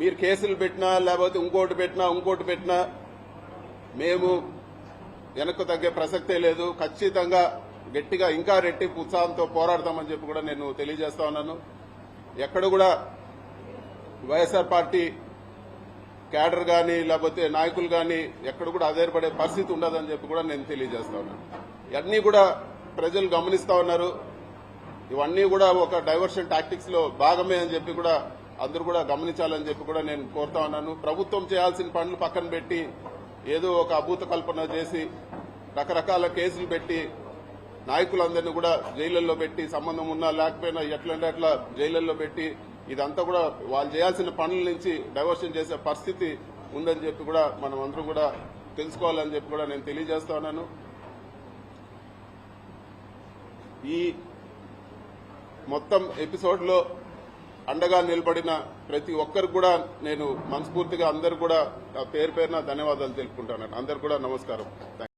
మీరు కేసులు పెట్టినా లేకపోతే ఇంకోటి పెట్టినా మేము వెనక్కు తగ్గే ప్రసక్తే లేదు. ఖచ్చితంగా గట్టిగా ఇంకా రెట్టింపు ఉత్సాహంతో పోరాడతామని చెప్పి కూడా నేను తెలియజేస్తా ఉన్నాను. ఎక్కడ కూడా వైఎస్ఆర్ పార్టీ క్యాడర్ కానీ లేకపోతే నాయకులు కానీ ఎక్కడ కూడా ఆధారపడే పరిస్థితి ఉండదని చెప్పి కూడా నేను తెలియజేస్తా ఉన్నాను. ఇవన్నీ కూడా ప్రజలు గమనిస్తా ఉన్నారు. ఇవన్నీ కూడా ఒక డైవర్షన్ టాక్టిక్స్ లో భాగమే అని చెప్పి కూడా అందరూ కూడా గమనించాలని చెప్పి కూడా నేను కోరుతా ఉన్నాను. ప్రభుత్వం చేయాల్సిన పనులు పక్కన పెట్టి ఏదో ఒక అభూత కల్పన చేసి రకరకాల కేసులు పెట్టి నాయకులందరినీ కూడా జైళ్లలో పెట్టి సంబంధం ఉన్నా లేకపోయినా ఎట్లంటే అట్లా జైళ్లలో పెట్టి ఇదంతా కూడా వాళ్ళు చేయాల్సిన పనుల నుంచి డైవర్షన్ చేసే పరిస్థితి ఉందని చెప్పి కూడా మనం అందరం కూడా తెలుసుకోవాలని చెప్పి కూడా నేను తెలియజేస్తా ఉన్నాను. ఈ మొత్తం ఎపిసోడ్ లో అండగా నిలబడిన ప్రతి ఒక్కరికి కూడా నేను మనస్ఫూర్తిగా అందరు కూడా పేరు పేరున ధన్యవాదాలు తెలుపుకుంటాను. అందరు కూడా నమస్కారం.